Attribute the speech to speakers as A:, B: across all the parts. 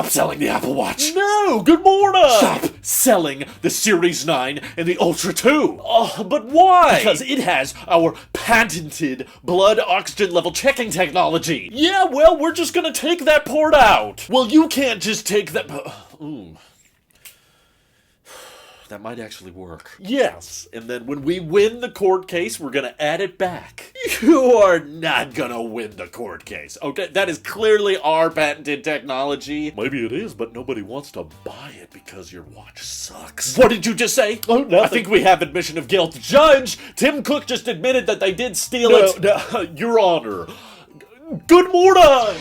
A: Stop selling the Apple Watch.
B: No, good morning.
A: Stop selling the Series 9 and the Ultra 2.
B: Oh, but why?
A: Because it has our patented blood oxygen level checking technology.
B: Yeah, well, we're just gonna take that port out.
A: Well, you can't just take that... Ooh. That might actually work.
B: Yes, and then when we win the court case, we're gonna add it back.
A: You are not gonna win the court case, okay? That is clearly our patented technology.
B: Maybe it is, but nobody wants to buy it because your watch sucks.
A: What did you just say?
B: Oh, nothing.
A: I think we have admission of guilt. Judge, Tim Cook just admitted that they did steal it.
B: No, Your Honor. Good morning!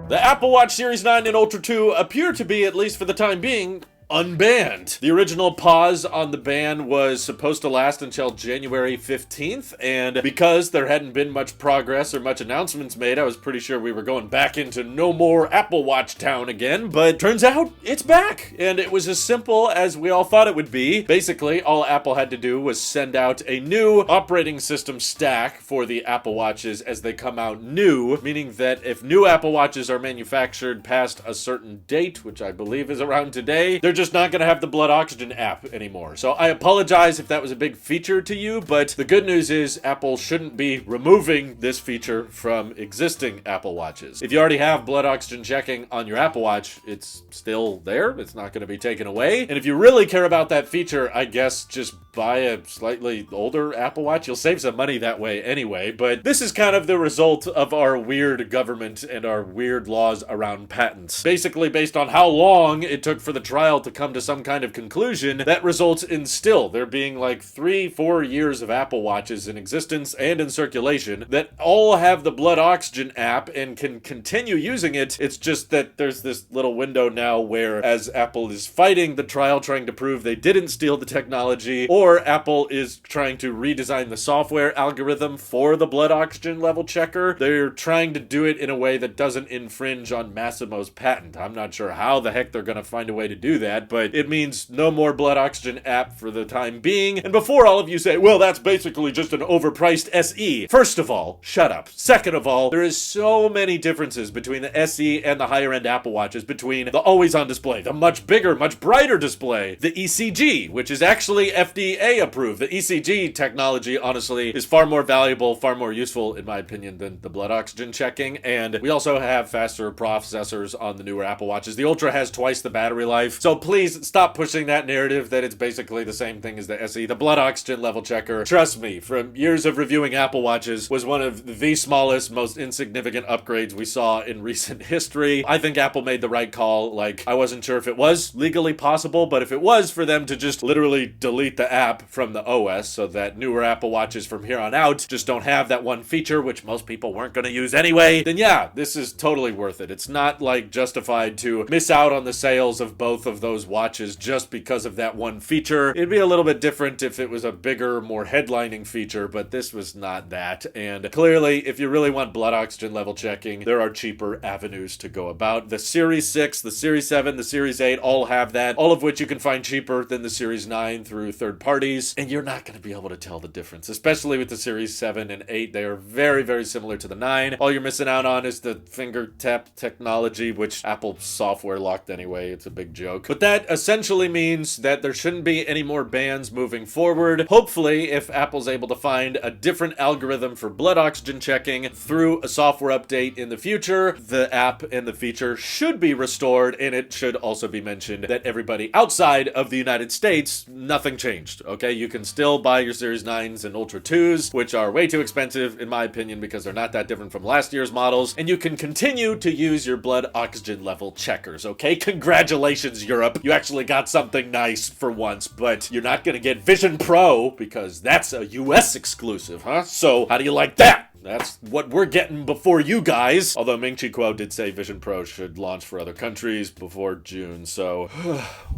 A: The Apple Watch Series 9 and Ultra 2 appear to be, at least for the time being, unbanned. The original pause on the ban was supposed to last until January 15th, and because there hadn't been much progress or much announcements made, I was pretty sure we were going back into no more Apple Watch town again, but turns out it's back, and it was as simple as we all thought it would be. Basically, all Apple had to do was send out a new operating system stack for the Apple Watches as they come out new, meaning that if new Apple Watches are manufactured past a certain date, which I believe is around today, they're just not going to have the blood oxygen app anymore. So I apologize if that was a big feature to you, but the good news is Apple shouldn't be removing this feature from existing Apple Watches. If you already have blood oxygen checking on your Apple Watch, it's still there. It's not going to be taken away. And if you really care about that feature, I guess just buy a slightly older Apple Watch. You'll save some money that way anyway, but this is kind of the result of our weird government and our weird laws around patents. Basically, based on how long it took for the trial to come to some kind of conclusion, that results in still there being like 3-4 years of Apple Watches in existence and in circulation that all have the blood oxygen app and can continue using it. It's just that there's this little window now where, as Apple is fighting the trial trying to prove they didn't steal the technology, or Apple is trying to redesign the software algorithm for the blood oxygen level checker, they're trying to do it in a way that doesn't infringe on Massimo's patent. I'm not sure how the heck they're gonna find a way to do that, but it means no more blood oxygen app for the time being. And before all of you say, well, that's basically just an overpriced SE. First of all, shut up. Second of all, there is so many differences between the SE and the higher end Apple Watches, between the always on display, the much bigger, much brighter display, the ECG, which is actually FDA approved. The ECG technology, honestly, is far more valuable, far more useful, in my opinion, than the blood oxygen checking. And we also have faster processors on the newer Apple Watches. The Ultra has twice the battery life. So please stop pushing that narrative that it's basically the same thing as the SE. The blood oxygen level checker, trust me, from years of reviewing Apple Watches, was one of the smallest, most insignificant upgrades we saw in recent history. I think Apple made the right call. Like, I wasn't sure if it was legally possible, but if it was for them to just literally delete the app from the OS so that newer Apple Watches from here on out just don't have that one feature, which most people weren't going to use anyway, then yeah, this is totally worth it. It's not like justified to miss out on the sales of both of those watches just because of that one feature. It'd be a little bit different if it was a bigger, more headlining feature, but this was not that. And clearly, if you really want blood oxygen level checking, there are cheaper avenues to go about. The Series 6, the Series 7, the Series 8 all have that, all of which you can find cheaper than the Series 9 through third parties, and you're not going to be able to tell the difference, especially with the Series 7 and 8. They are very, very similar to the 9. All you're missing out on is the finger tap technology, which Apple software locked anyway. It's a big joke. But that essentially means that there shouldn't be any more bans moving forward. Hopefully, if Apple's able to find a different algorithm for blood oxygen checking through a software update in the future, the app and the feature should be restored, and it should also be mentioned that everybody outside of the United States, nothing changed, okay? You can still buy your Series 9s and Ultra 2s, which are way too expensive, in my opinion, because they're not that different from last year's models, and you can continue to use your blood oxygen level checkers, okay? Congratulations, Europe. You actually got something nice for once, but you're not gonna get Vision Pro because that's a US exclusive, huh? So how do you like that? That's what we're getting before you guys. Although Ming Chi Kuo did say Vision Pro should launch for other countries before June, so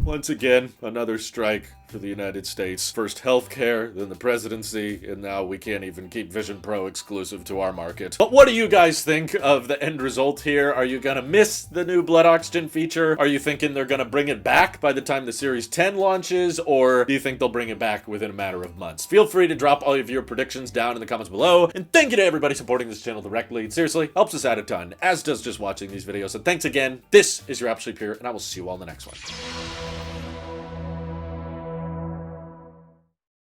A: once again, another strike for the United States. First healthcare, then the presidency, and now we can't even keep Vision Pro exclusive to our market. But what do you guys think of the end result here? Are you gonna miss the new blood oxygen feature? Are you thinking they're gonna bring it back by the time the Series 10 launches, or do you think they'll bring it back within a matter of months? Feel free to drop all of your predictions down in the comments below, and thank you to everybody everybody supporting this channel directly. It seriously helps us out a ton, as does just watching these videos. And thanks again. This is your Absolutely Pure, and I will see you all in the next one.